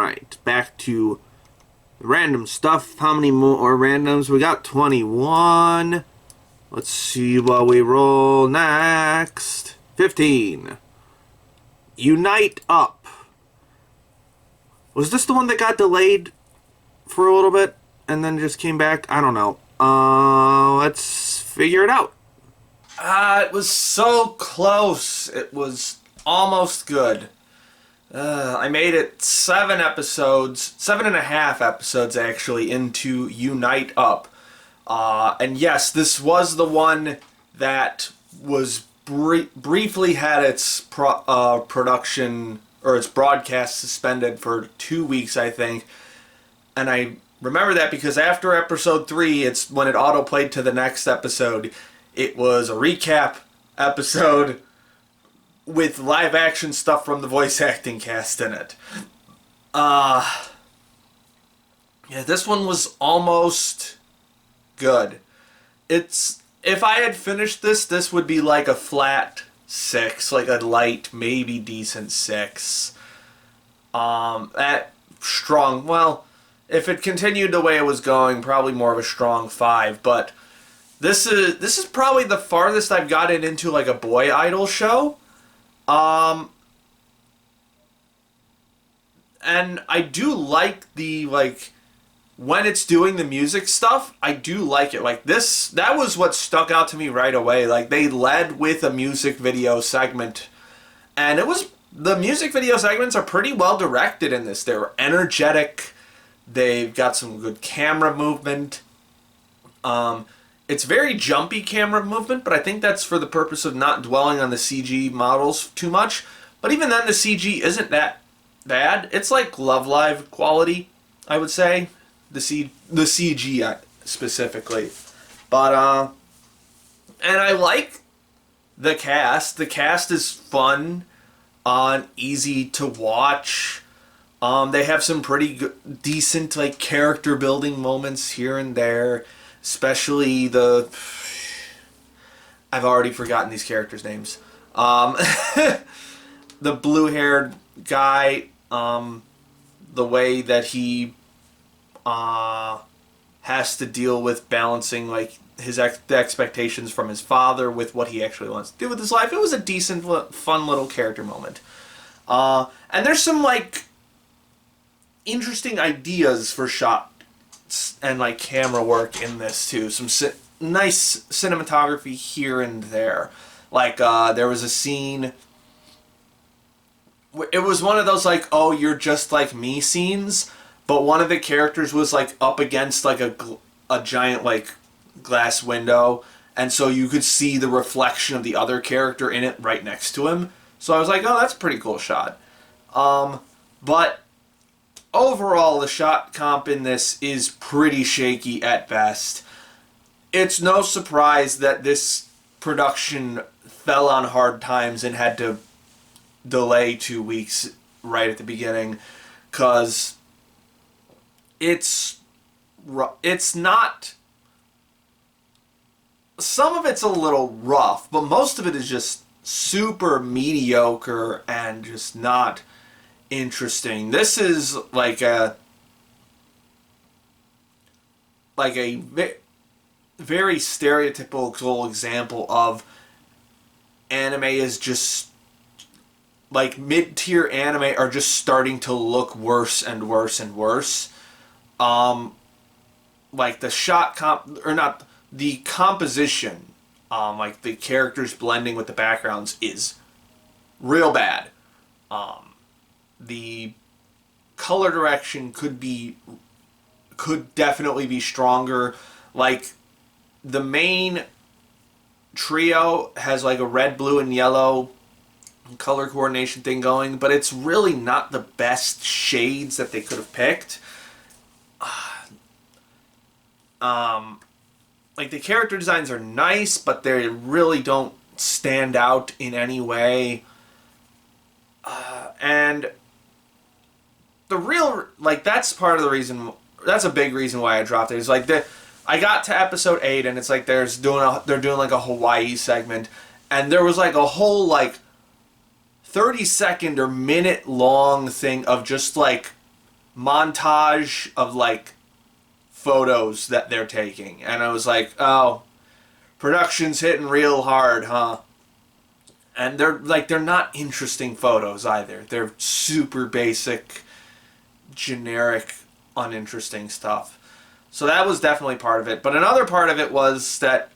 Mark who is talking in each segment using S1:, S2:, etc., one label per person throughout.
S1: Alright, back to random stuff. How many more randoms? We got 21. Let's see what we roll next. 15. UniteUp. Was this the one that got delayed for a little bit and then just came back? I don't know. Let's figure it out.
S2: It was so close. It was almost good. I made it 7.5 episodes actually into UniteUp. And yes, this was the one that was briefly had its production or its broadcast suspended for 2 weeks, I think. And I remember that because after episode 3, it's when it auto-played to the next episode. It was a recap episode with live action stuff from the voice acting cast in it. Yeah, this one was almost good. If I had finished this would be like a flat 6, like a light, maybe decent 6. At strong, well, if it continued the way it was going, probably more of a strong 5, but this is probably the farthest I've gotten into like a boy idol show. And I do like the, like, when it's doing the music stuff, I do like it. Like this, that was what stuck out to me right away. Like they led with a music video segment, and the music video segments are pretty well directed in this. They're energetic. They've got some good camera movement. It's very jumpy camera movement, but I think that's for the purpose of not dwelling on the CG models too much. But even then, the CG isn't that bad. It's like Love Live quality, I would say. The CG specifically. But, and I like the cast. The cast is fun, easy to watch. They have some pretty good, decent, like, character building moments here and there. Especially I've already forgotten these characters' names. The blue-haired guy, the way that he has to deal with balancing like the expectations from his father with what he actually wants to do with his life. It was a decent, fun little character moment. And there's some like interesting ideas for shots and like camera work in this too. Some nice cinematography here and there. Like there was a scene. It was one of those like, oh, you're just like me scenes. But one of the characters was like up against like a giant like glass window, and so you could see the reflection of the other character in it right next to him. So I was like, oh, that's a pretty cool shot. But overall, the shot comp in this is pretty shaky at best. It's no surprise that this production fell on hard times and had to delay 2 weeks right at the beginning, because it's not... Some of it's a little rough, but most of it is just super mediocre and just not interesting. This is like a very stereotypical example of anime is just like mid-tier anime are just starting to look worse and worse and worse. Like the shot comp, or not, the composition, like the characters blending with the backgrounds is real bad. The color direction could definitely be stronger. Like the main trio has like a red, blue, and yellow color coordination thing going, but it's really not the best shades that they could have picked. Like the character designs are nice, but they really don't stand out in any way. And the real, like, that's part of the reason, that's a big reason why I dropped it. It's like I got to episode 8 and it's like they're doing like a Hawaii segment, and there was like a whole like 30-second or minute long thing of just like montage of like photos that they're taking, and I was like, oh, production's hitting real hard, huh? And they're not interesting photos either. They're super basic, generic, uninteresting stuff. So that was definitely part of it. But another part of it was that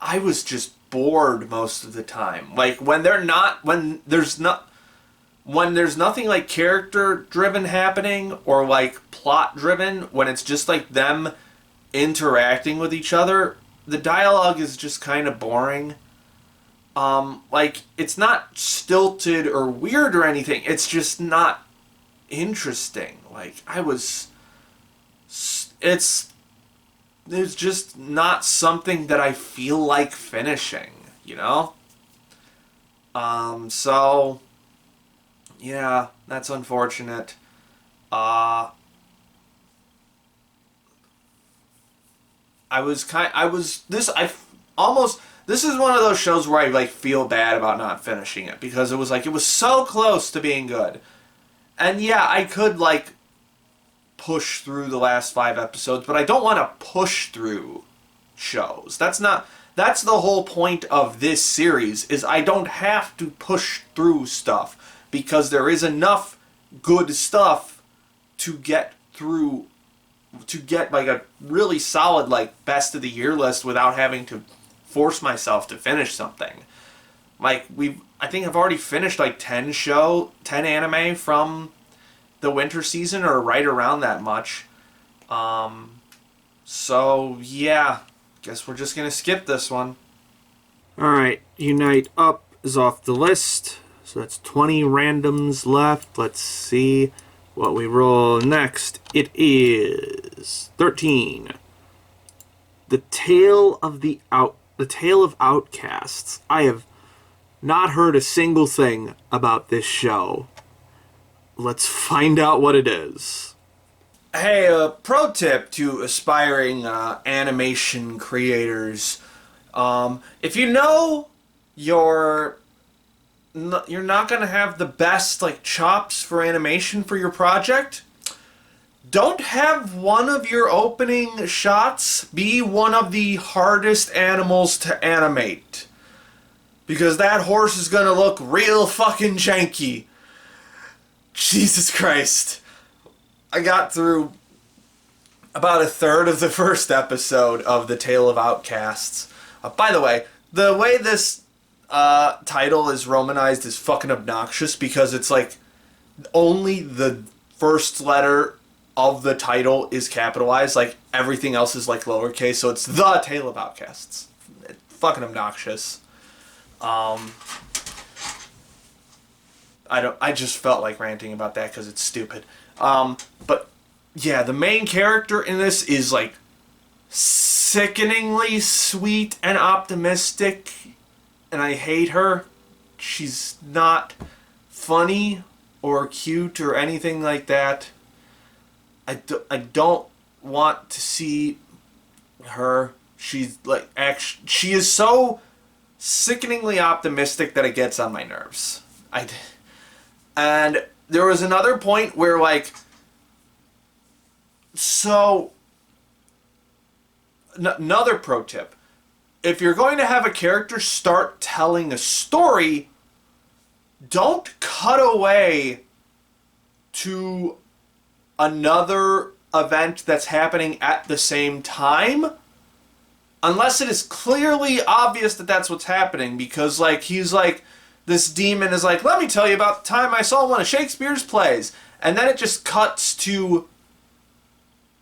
S2: I was just bored most of the time. Like when there's nothing like character driven happening or like plot driven, when it's just like them interacting with each other, the dialogue is just kind of boring. Like it's not stilted or weird or anything. It's just not interesting. Like it's just not something that I feel like finishing, you know? So yeah, that's unfortunate. This is one of those shows where I like feel bad about not finishing it, because it was so close to being good. And yeah, I could like push through the last 5 episodes, but I don't want to push through shows. That's the whole point of this series, is I don't have to push through stuff, because there is enough good stuff to get like a really solid like best of the year list without having to force myself to finish something. Like I think I've already finished like 10 anime from the winter season, or right around that much. So yeah, guess we're just gonna skip this one.
S1: Alright, UniteUp is off the list. So that's 20 randoms left. Let's see what we roll next. It is 13. The Tale of Outcasts. I have not heard a single thing about this show. Let's find out what it is.
S2: Hey, a pro tip to aspiring animation creators. If you know you're not going to have the best like chops for animation for your project, don't have one of your opening shots be one of the hardest animals to animate, because that horse is going to look real fucking janky. Jesus Christ. I got through about a third of the first episode of the Tale of Outcasts. By the way, the way this title is romanized is fucking obnoxious, because it's like only the first letter of the title is capitalized, like everything else is like lowercase, so it's the Tale of Outcasts. It's fucking obnoxious. I just felt like ranting about that because it's stupid. But yeah, the main character in this is like sickeningly sweet and optimistic, and I hate her. She's not funny or cute or anything like that. I don't want to see her. She's like, she is so sickeningly optimistic that it gets on my nerves. And there was another point where another pro tip. If you're going to have a character start telling a story, don't cut away to another event that's happening at the same time, unless it is clearly obvious that that's what's happening, because this demon is like, let me tell you about the time I saw one of Shakespeare's plays, and then it just cuts to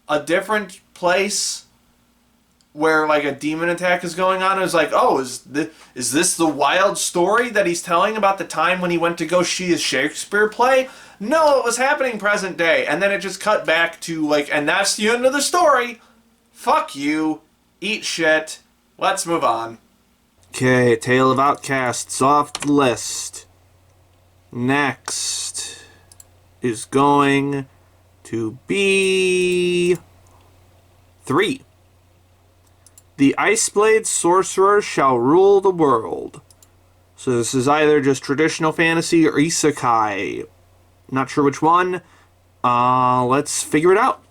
S2: a different place where a demon attack is going on. It's like, oh, is this the wild story that he's telling about the time when he went to go see his Shakespeare play? No, it was happening present day. And then it just cut back to and that's the end of the story. Fuck you. Eat shit. Let's move on.
S1: Okay, Tale of Outcasts off the list. Next is going to be 3. The Iceblade Sorcerer shall rule the world. So this is either just traditional fantasy or isekai. Not sure which one. Let's figure it out.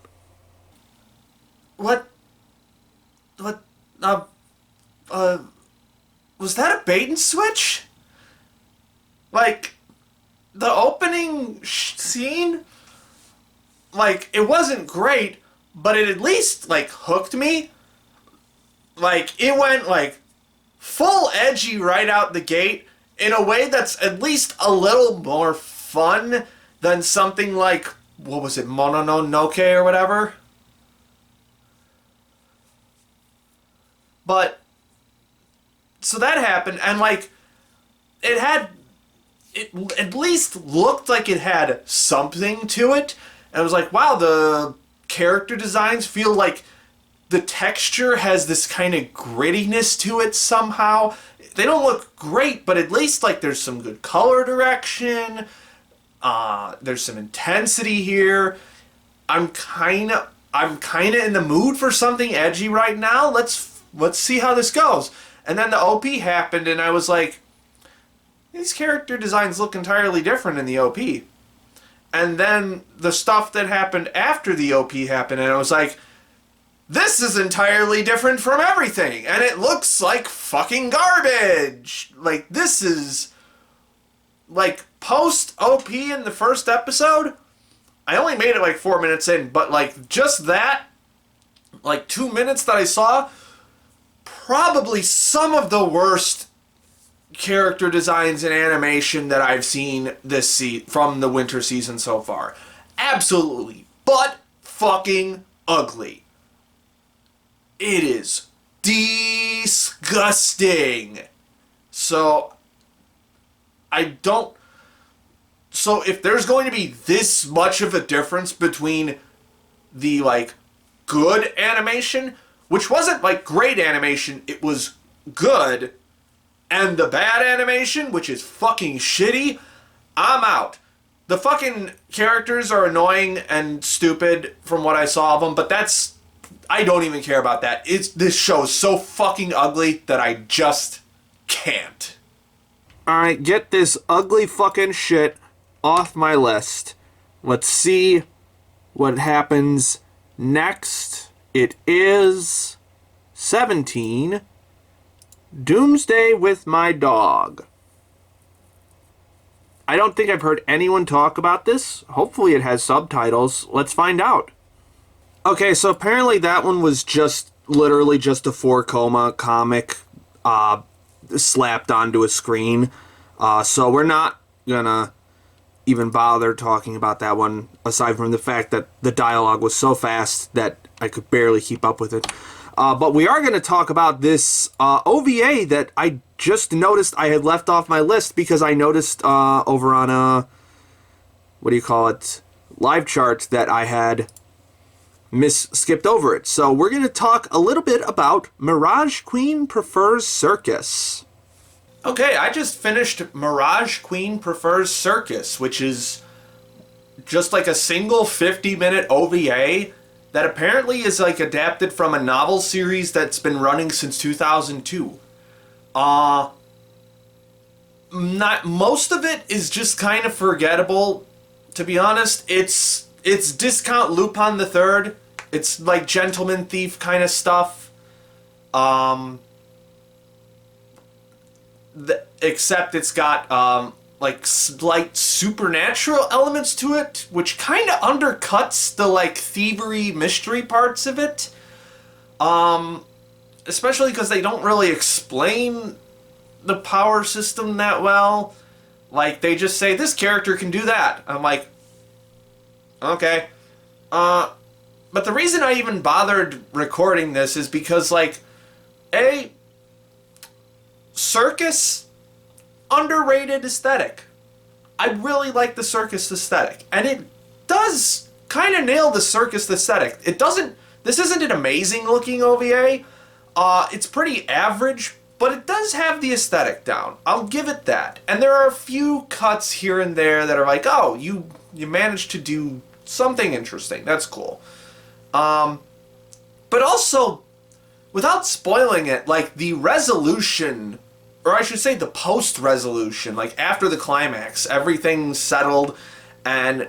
S2: What? What? Was that a bait and switch? Like, the opening scene, like, it wasn't great, but it at least, like, hooked me. Like, it went, like, full edgy right out the gate in a way that's at least a little more fun than something like, what was it, Mononoke or whatever? But, so that happened, and, like, it at least looked like it had something to it. And I was like, wow, the character designs feel like the texture has this kind of grittiness to it somehow. They don't look great, but at least like there's some good color direction. There's some intensity here. I'm kind of in the mood for something edgy right now. Let's see how this goes. And then the OP happened, and I was like, these character designs look entirely different in the OP. And then the stuff that happened after the OP happened, and I was like, this is entirely different from everything, and it looks like fucking garbage. Like, this is, like, post-OP in the first episode, I only made it like 4 minutes in, but like, just that, like 2 minutes that I saw, probably some of the worst character designs and animation that I've seen this from the winter season so far. Absolutely butt fucking ugly. It is disgusting. So if there's going to be this much of a difference between the like good animation, which wasn't like great animation, it was good, and the bad animation, which is fucking shitty, I'm out. The fucking characters are annoying and stupid from what I saw of them, but I don't even care about that. This show is so fucking ugly that I just can't.
S1: Alright, get this ugly fucking shit off my list. Let's see what happens next. It is 17. Doomsday With My Dog. I don't think I've heard anyone talk about this. Hopefully it has subtitles. Let's find out. Okay, so apparently that one was literally just a 4-coma comic slapped onto a screen. So we're not gonna even bother talking about that one, aside from the fact that the dialogue was so fast that I could barely keep up with it. But we are going to talk about this OVA that I just noticed I had left off my list because I noticed over on live charts that I had skipped over it. So we're going to talk a little bit about Mirage Queen Prefers Circus.
S2: Okay, I just finished Mirage Queen Prefers Circus, which is just like a single 50-minute OVA that apparently is like adapted from a novel series that's been running since 2002. Not most of it is just kind of forgettable, to be honest. It's discount Lupin the Third. It's like Gentleman Thief kind of stuff. Except it's got like slight supernatural elements to it, which kind of undercuts the like thievery mystery parts of it. Especially because they don't really explain the power system that well. Like, they just say, this character can do that. I'm like, okay. But the reason I even bothered recording this is because, like, Circus, underrated aesthetic. I really like the Circus aesthetic. And it does kind of nail the Circus aesthetic. This isn't an amazing looking OVA. It's pretty average, but it does have the aesthetic down. I'll give it that. And there are a few cuts here and there that are like, oh, you managed to do something interesting. That's cool. But also, without spoiling it, like the resolution, or I should say the post-resolution, like after the climax, everything's settled and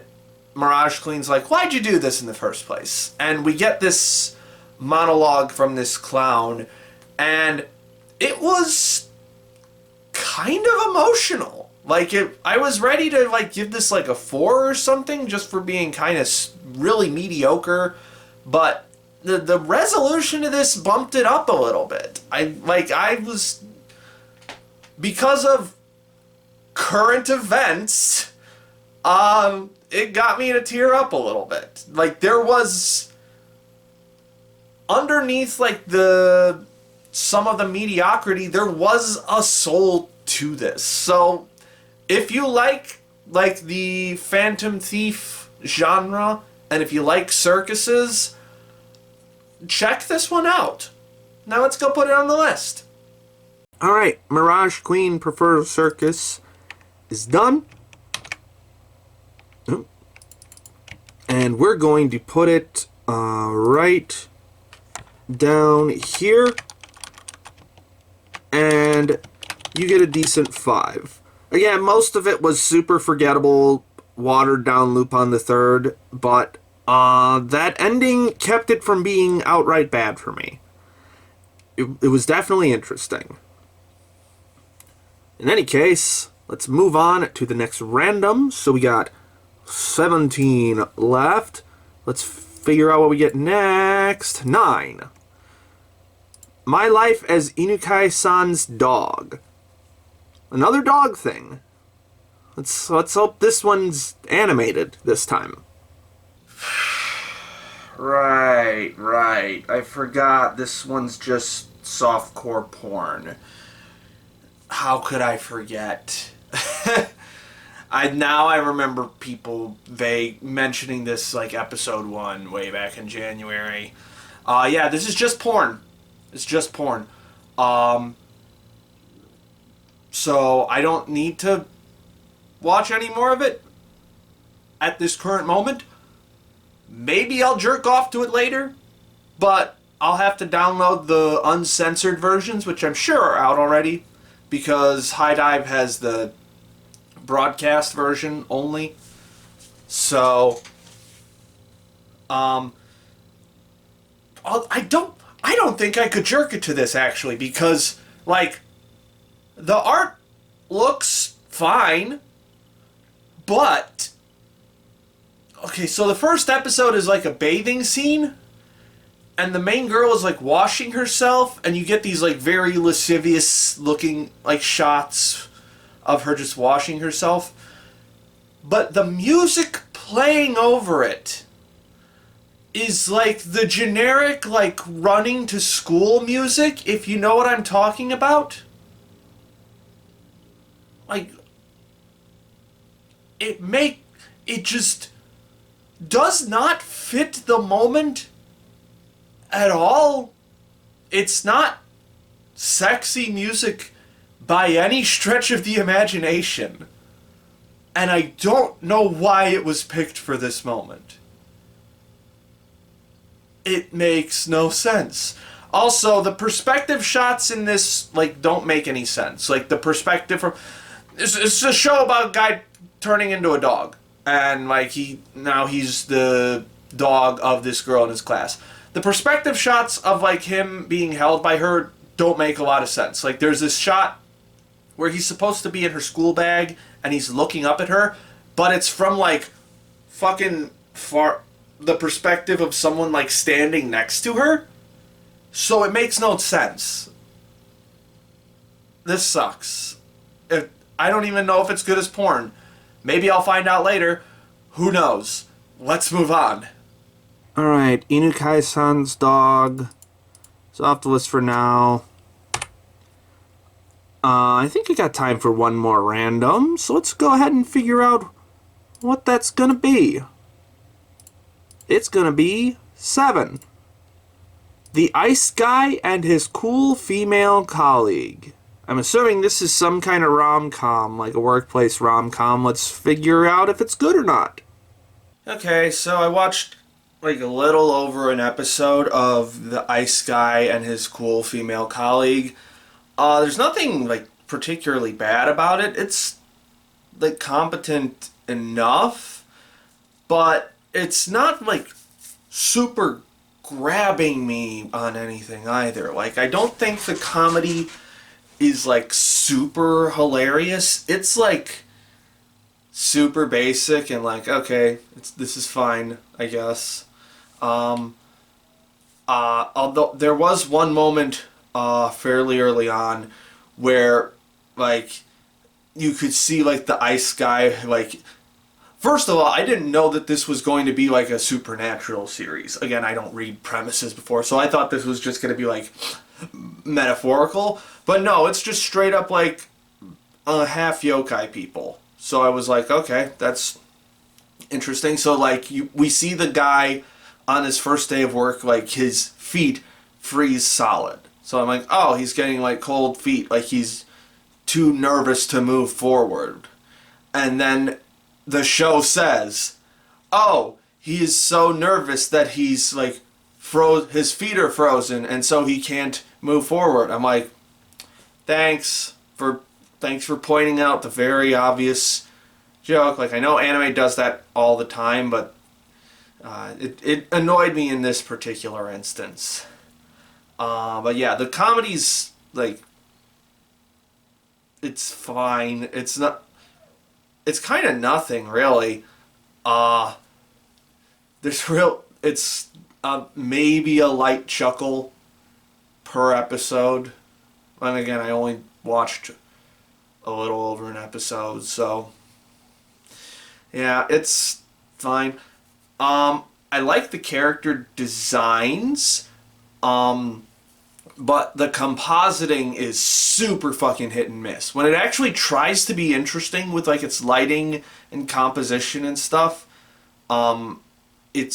S2: Mirage Queen's like, why'd you do this in the first place? And we get this monologue from this clown, and it was kind of emotional. Like, I was ready to like give this like a 4 or something just for being kind of really mediocre, but the resolution of this bumped it up a little bit. I was, because of current events, it got me to tear up a little bit. Like, there was underneath like some of the mediocrity, there was a soul to this. So if you like the Phantom Thief genre, and if you like circuses, check this one out. Now let's go put it on the list.
S1: Alright, Mirage Queen Prefers Circus is done. And we're going to put it right down here. And you get a decent 5. Again, most of it was super forgettable, watered down Lupin the Third, but that ending kept it from being outright bad for me. It was definitely interesting. In any case, let's move on to the next random. So we got 17 left. Let's figure out what we get next. 9. My Life as Inukai-san's Dog. Another dog thing. Let's hope this one's animated this time. Right. I forgot this one's just softcore porn.
S2: How could I forget? I remember people mentioning this like episode 1 way back in January. Yeah, this is just porn. It's just porn. So I don't need to watch any more of it at this current moment. Maybe I'll jerk off to it later, but I'll have to download the uncensored versions, which I'm sure are out already, because High Dive has the broadcast version only. So, I don't think I could jerk it to this, actually, because, like, the art looks fine, but okay, so the first episode is like a bathing scene, and the main girl is like washing herself, and you get these like very lascivious looking like shots of her just washing herself, but the music playing over it is like the generic like running to school music, if you know what I'm talking about. Like, it just does not fit the moment at all. It's not sexy music by any stretch of the imagination. And I don't know why it was picked for this moment. It makes no sense. Also, the perspective shots in this, like, don't make any sense. Like, the perspective from... It's a show about a guy turning into a dog. And, like, he's the dog of this girl in his class. The perspective shots of, like, him being held by her don't make a lot of sense. Like, there's this shot where he's supposed to be in her school bag and he's looking up at her, but it's from, like, fucking far... the perspective of someone, like, standing next to her. So it makes no sense. This sucks. I don't even know if it's good as porn. Maybe I'll find out later. Who knows? Let's move on.
S1: Alright, Inukai-san's Dog. It's off the list for now. I think we got time for one more random, so let's go ahead and figure out what that's gonna be. It's gonna be 7. The Ice Guy and His Cool Female Colleague. I'm assuming this is some kind of rom-com, like a workplace rom-com. Let's figure out if it's good or not.
S2: Okay, so I watched like a little over an episode of The Ice Guy and His Cool Female Colleague. There's nothing like particularly bad about it. It's like competent enough. but it's not like super grabbing me on anything either. Like, I don't think the comedy is like super hilarious. It's like super basic and like, okay, this is fine, I guess. Although there was one moment fairly early on where like you could see like the ice guy like. First of all, I didn't know that this was going to be like a supernatural series. Again, I don't read premises before, so I thought this was just going to be like metaphorical. But no, it's just straight up like half yokai people. So I was like, okay, that's interesting. So like we see the guy on his first day of work, like his feet freeze solid. So I'm like, oh, he's getting like cold feet, like he's too nervous to move forward. And then the show says, oh, he is so nervous that he's like his feet are frozen and so he can't move forward. I'm like, thanks for pointing out the very obvious joke. Like, I know anime does that all the time, but it annoyed me in this particular instance. But yeah, the comedy's like, it's fine. It's not. It's kind of nothing, really. It's maybe a light chuckle per episode. And again, I only watched a little over an episode, so yeah, it's fine. I like the character designs, but the compositing is super fucking hit and miss. When it actually tries to be interesting with like its lighting and composition and stuff, it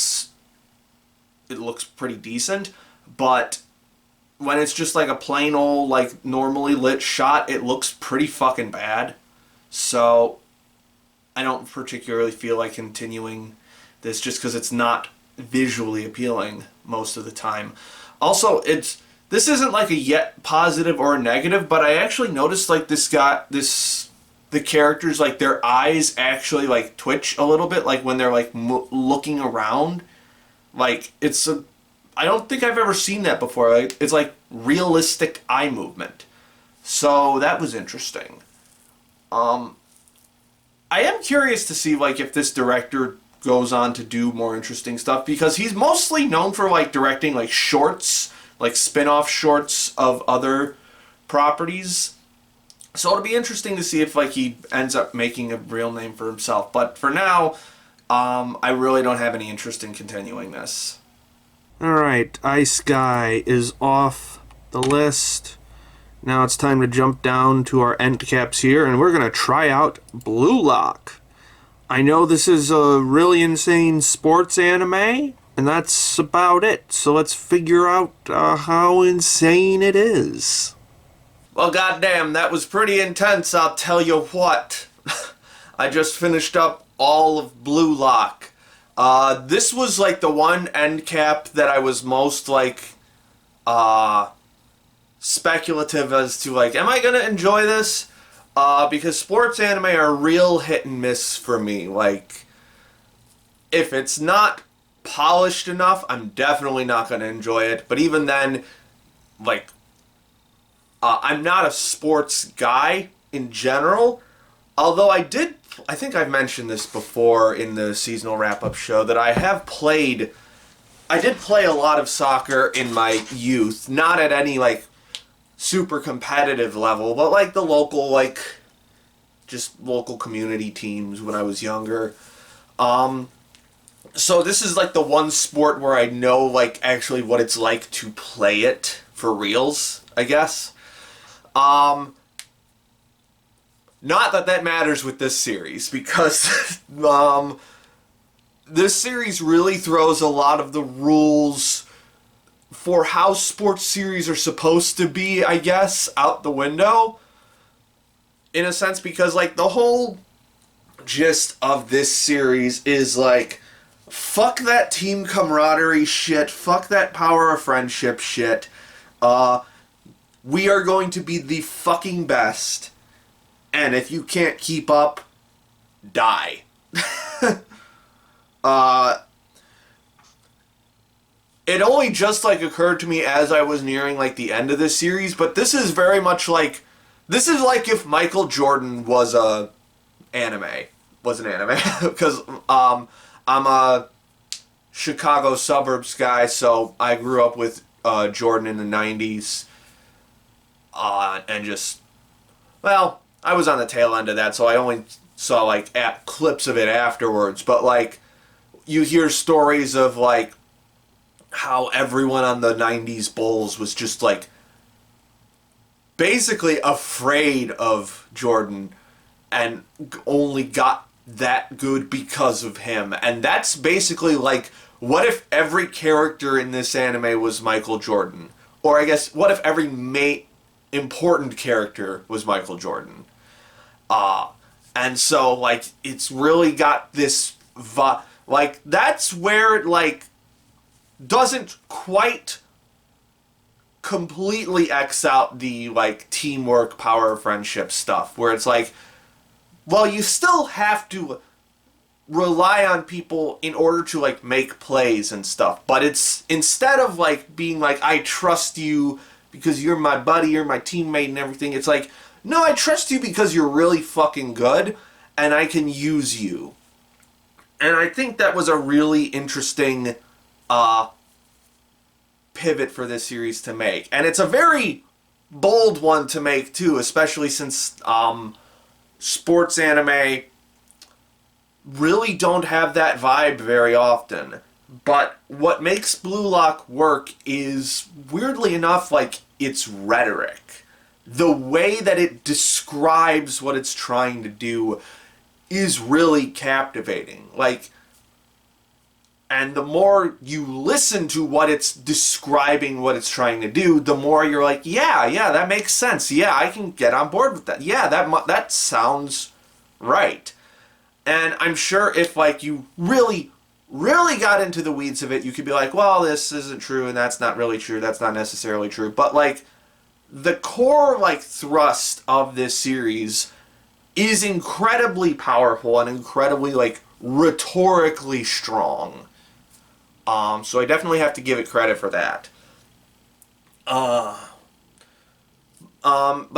S2: looks pretty decent. But when it's just like a plain old like normally lit shot, it looks pretty fucking bad. So I don't particularly feel like continuing this just because it's not visually appealing most of the time. Also, this isn't like a yet positive or a negative, but I actually noticed like the characters, like their eyes actually like twitch a little bit, like when they're like looking around. Like I don't think I've ever seen that before. Like, it's like realistic eye movement. So that was interesting. I am curious to see like if this director goes on to do more interesting stuff, because he's mostly known for like directing like shorts, like spin-off shorts of other properties. So it'll be interesting to see if like he ends up making a real name for himself. But for now, I really don't have any interest in continuing this.
S1: Alright, Ice Guy is off the list. Now it's time to jump down to our end caps here, and we're going to try out Bluelock. I know this is a really insane sports anime, and that's about it. So let's figure out how insane it is.
S2: Well, goddamn, that was pretty intense, I'll tell you what. I just finished up all of Bluelock. This was like the one end cap that I was most like speculative as to like, am I gonna enjoy this? Because sports anime are real hit and miss for me. Like, if it's not polished enough, I'm definitely not gonna enjoy it. But even then, like, I'm not a sports guy in general. Although I think I've mentioned this before in the seasonal wrap-up show, that I did play a lot of soccer in my youth. Not at any, like, super competitive level, but, like, the local, like, just local community teams when I was younger. So this is, like, the one sport where I know, like, actually what it's like to play it for reals, I guess. Not that matters with this series, because this series really throws a lot of the rules for how sports series are supposed to be, I guess, out the window. In a sense, because, like, the whole gist of this series is, like, fuck that team camaraderie shit, fuck that power of friendship shit. We are going to be the fucking best. And if you can't keep up, die. Uh, it only just like occurred to me as I was nearing like the end of this series, but this is very much like, this is like if Michael Jordan was a anime, was an anime, because I'm a Chicago suburbs guy, so I grew up with Jordan in the 90s, and just, well, I was on the tail end of that, so I only saw like clips of it afterwards, but like, you hear stories of like how everyone on the 90s Bulls was just like basically afraid of Jordan and only got that good because of him. And that's basically like, what if every character in this anime was Michael Jordan? Or I guess, what if every important character was Michael Jordan? And so, like, it's really got this like, that's where it, like, doesn't quite completely X out the, like, teamwork, power, friendship stuff, where it's like, well, you still have to rely on people in order to, like, make plays and stuff, but it's, instead of, like, being like, I trust you because you're my buddy, you're my teammate and everything, it's like, no, I trust you because you're really fucking good, and I can use you. And I think that was a really interesting pivot for this series to make. And it's a very bold one to make, too, especially since sports anime really don't have that vibe very often. But what makes Bluelock work is, weirdly enough, like, its rhetoric. The way that it describes what it's trying to do is really captivating. Like, and the more you listen to what it's describing, what it's trying to do, the more you're like, yeah, that makes sense. Yeah, I can get on board with that. Yeah, that sounds right. And I'm sure if, like, you really got into the weeds of it, you could be like, well, this isn't true, and that's not really true, that's not necessarily true. But, like, the core, like, thrust of this series is incredibly powerful and incredibly, like, rhetorically strong. So I definitely have to give it credit for that. But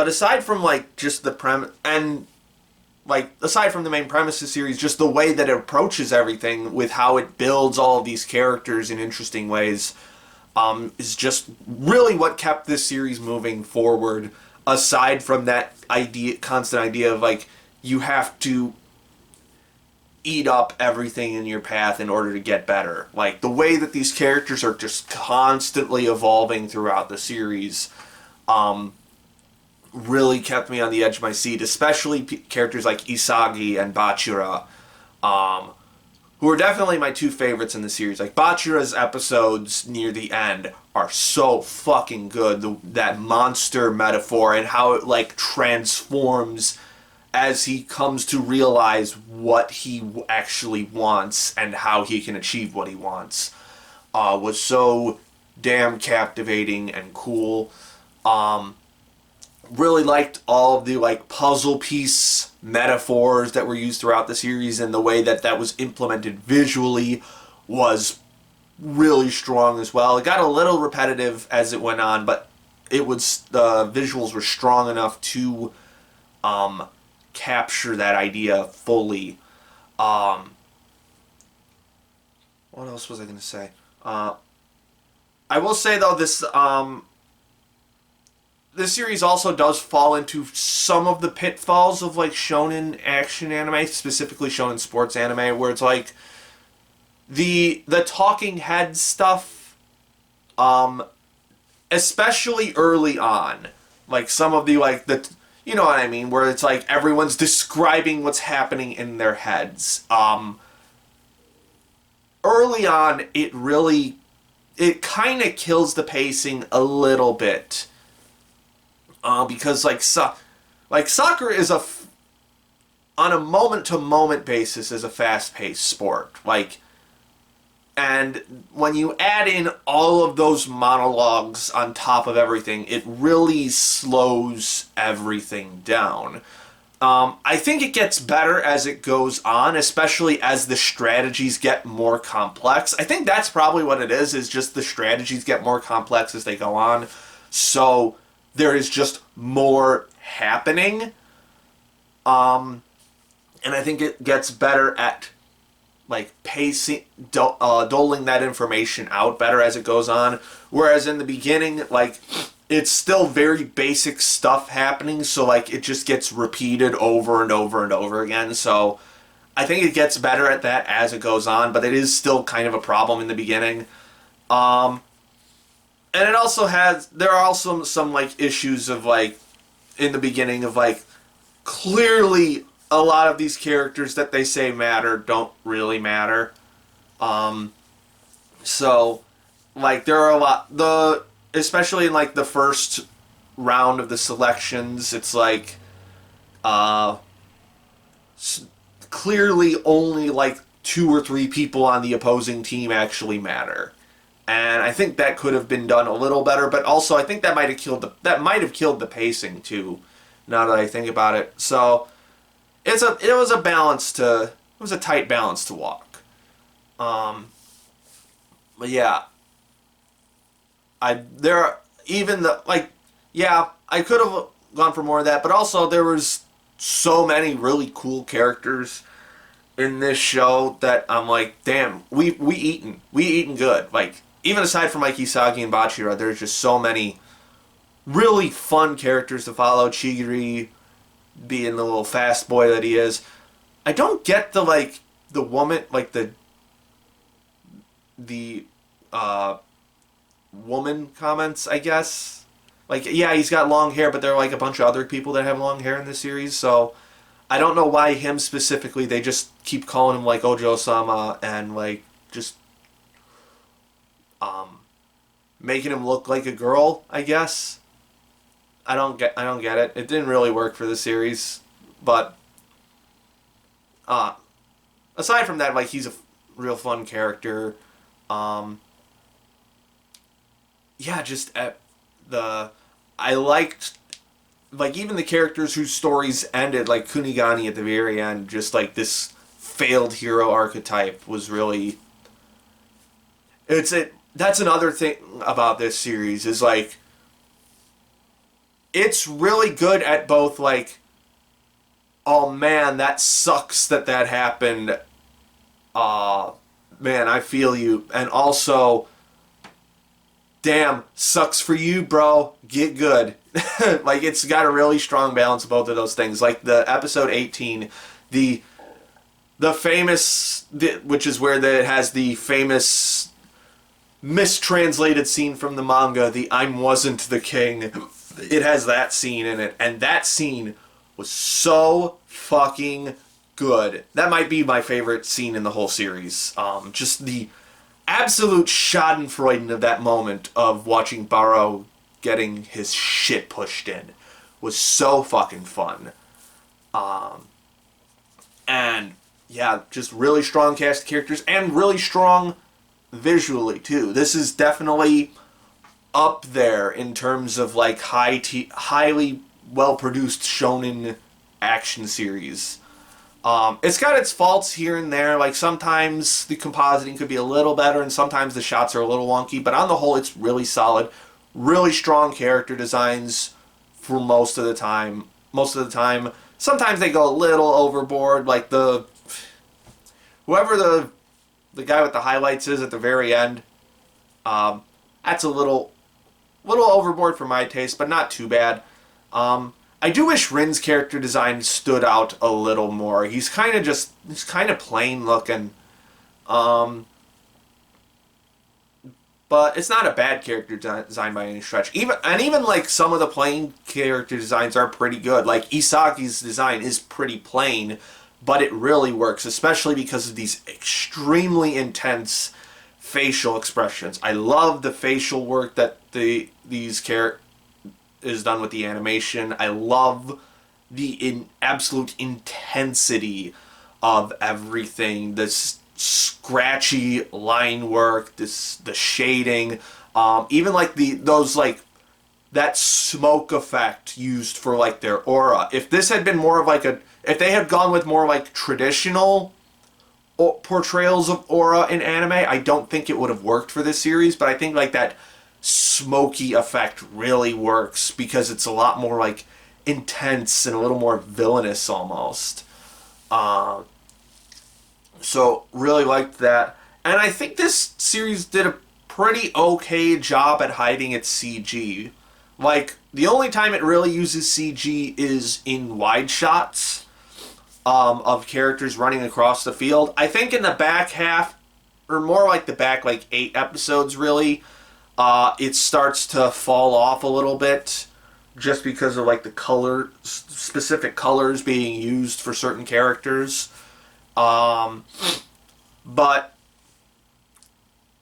S2: aside from, like, just the premise, and, like, aside from the main premise of the series, just the way that it approaches everything with how it builds all of these characters in interesting ways, is just really what kept this series moving forward, aside from that constant idea of, like, you have to eat up everything in your path in order to get better. Like, the way that these characters are just constantly evolving throughout the series, really kept me on the edge of my seat, especially characters like Isagi and Bachira, who are definitely my two favorites in the series. Like, Bachira's episodes near the end are so fucking good. That monster metaphor and how it, like, transforms as he comes to realize what he actually wants and how he can achieve what he wants, was so damn captivating and cool. Really liked all of the, like, puzzle piece metaphors that were used throughout the series, and the way that that was implemented visually was really strong as well. It got a little repetitive as it went on, but the visuals were strong enough to capture that idea fully. What else was I going to say? I will say, though, this series also does fall into some of the pitfalls of, like, shonen action anime, specifically shonen sports anime, where it's like the talking head stuff, especially early on, like some of the, like, you know what I mean, where it's like everyone's describing what's happening in their heads. Early on, it kind of kills the pacing a little bit. Because, like, soccer is on a moment-to-moment basis, is a fast-paced sport. Like, and when you add in all of those monologues on top of everything, it really slows everything down. I think it gets better as it goes on, especially as the strategies get more complex. I think that's probably what it is just the strategies get more complex as they go on. So there is just more happening. And I think it gets better at like pacing, doling that information out better as it goes on. Whereas in the beginning, like, it's still very basic stuff happening, so like it just gets repeated over and over and over again. So I think it gets better at that as it goes on, but it is still kind of a problem in the beginning. And it also there are also some like issues of like in the beginning of like clearly a lot of these characters that they say matter don't really matter. So like there are especially in like the first round of the selections, it's like clearly only like 2 or 3 people on the opposing team actually matter. And I think that could have been done a little better, but also I think that might have killed the pacing too, now that I think about it. So it was a tight balance to walk. But yeah, I could have gone for more of that, but also there was so many really cool characters in this show that I'm like, damn, we eaten good. Like, even aside from like Isagi and Bachira, there's just so many really fun characters to follow. Chigiri being the little fast boy that he is. I don't get the woman, like the woman comments, I guess. Like, yeah, he's got long hair, but there are like a bunch of other people that have long hair in this series, so I don't know why him specifically. They just keep calling him like Ojo-sama and like just making him look like a girl, I guess. I don't get it. It didn't really work for the series, but aside from that, like, he's a real fun character. Yeah, just I liked, like, even the characters whose stories ended, like Kunigani at the very end, just like this failed hero archetype was really. That's another thing about this series is like, it's really good at both like, oh man, that sucks that happened. Man, I feel you. And also, damn, sucks for you, bro. Get good. Like, it's got a really strong balance of both of those things. Like the episode 18, the famous, which is where it has the famous mistranslated scene from the manga, the "I wasn't the king." It has that scene in it, and that scene was so fucking good. That might be my favorite scene in the whole series. Just the absolute schadenfreude of that moment of watching Barrow getting his shit pushed in was so fucking fun. And yeah, just really strong cast of characters and really strong visually too. This is definitely up there in terms of like highly well produced shonen action series. It's got its faults here and there. Like, sometimes the compositing could be a little better, and sometimes the shots are a little wonky. But on the whole, it's really solid. Really strong character designs for most of the time. Sometimes they go a little overboard. Like whoever the guy with the highlights is at the very end. That's a little overboard for my taste, but not too bad. I do wish Rin's character design stood out a little more. He's kind of plain looking. But it's not a bad character design by any stretch. Even like some of the plain character designs are pretty good. Like Isagi's design is pretty plain, but it really works, especially because of these extremely intense facial expressions. I love the facial work that these characters is done with the animation. I love the absolute intensity of everything. This scratchy line work, the shading, even like those like that smoke effect used for like their aura. If this had been more of like if they had gone with more like traditional portrayals of aura in anime, I don't think it would have worked for this series, but I think like that smoky effect really works because it's a lot more like intense and a little more villainous almost. So really liked that. And I think this series did a pretty okay job at hiding its CG. Like, the only time it really uses CG is in wide shots of characters running across the field. I think in the back half, or more like the back, like 8 episodes really, it starts to fall off a little bit just because of like the specific colors being used for certain characters. But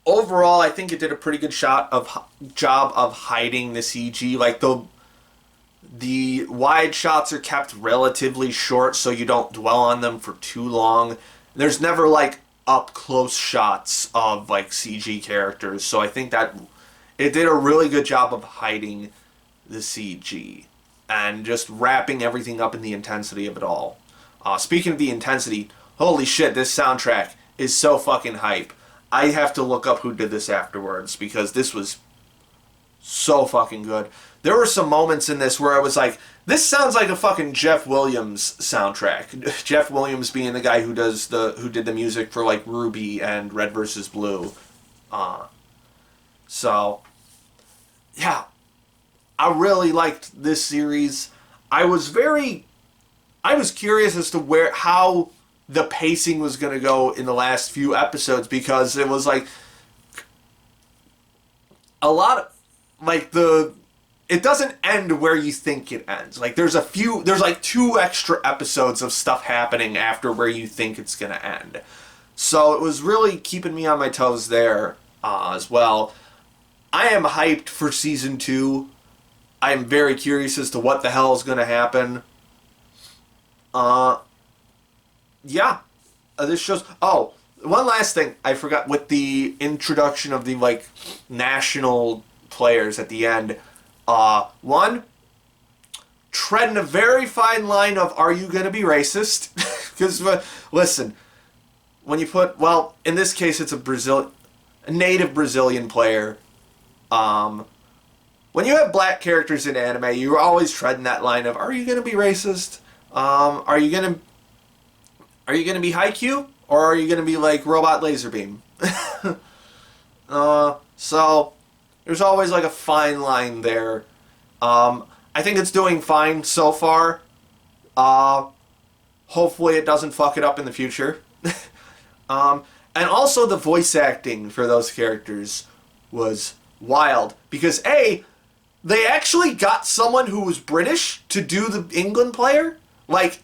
S2: overall, I think it did a pretty good job of hiding the CG. Like the wide shots are kept relatively short, so you don't dwell on them for too long. There's never like up close shots of like CG characters, so I think that it did a really good job of hiding the CG and just wrapping everything up in the intensity of it all. Speaking of the intensity, holy shit, this soundtrack is so fucking hype. I have to look up who did this afterwards because this was so fucking good. There were some moments in this where I was like, this sounds like a fucking Jeff Williams soundtrack. Jeff Williams being the guy who did the music for like Ruby and Red vs. Blue. So yeah, I really liked this series. I was curious as to how the pacing was going to go in the last few episodes, because it was like a lot of like it doesn't end where you think it ends. Like there's like 2 extra episodes of stuff happening after where you think it's going to end. So it was really keeping me on my toes there as well. I am hyped for season 2. I am very curious as to what the hell is going to happen. Yeah, this shows. Oh, one last thing I forgot with the introduction of the like national players at the end. One, treading a very fine line of are you gonna be racist? Because listen, when you put in this case it's a native Brazilian player. When you have black characters in anime, you're always treading that line of are you gonna be racist? Are you gonna be Haikyuu? Or are you gonna be like Robot Laser Beam? So there's always like a fine line there. I think it's doing fine so far. Hopefully it doesn't fuck it up in the future. And also the voice acting for those characters was wild. Because they actually got someone who was British to do the England player. Like,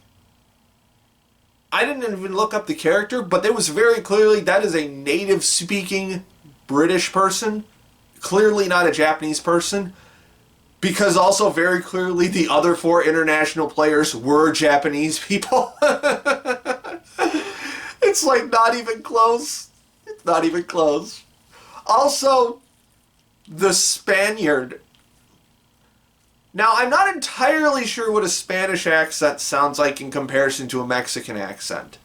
S2: I didn't even look up the character, but it was very clearly that is a native-speaking British person. Clearly not a Japanese person. Because also very clearly the other 4 international players were Japanese people. It's like not even close. It's not even close. Also, the Spaniard. Now, I'm not entirely sure what a Spanish accent sounds like in comparison to a Mexican accent.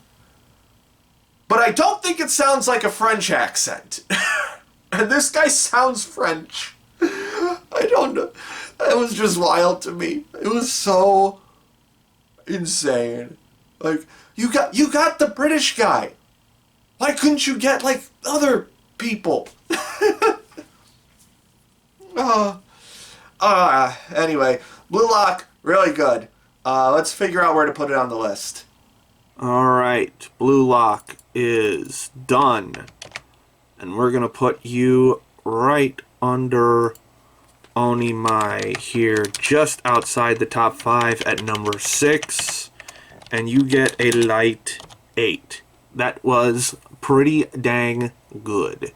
S2: But I don't think it sounds like a French accent. And this guy sounds French. I don't know. That was just wild to me. It was so insane. Like, you got the British guy. Why couldn't you get, like, other people? Anyway, Bluelock, really good. Let's figure out where to put it on the list.
S1: Alright, Bluelock is done. And we're going to put you right under Onimai here, just outside the top 5 at number 6. And you get a light 8. That was pretty dang good.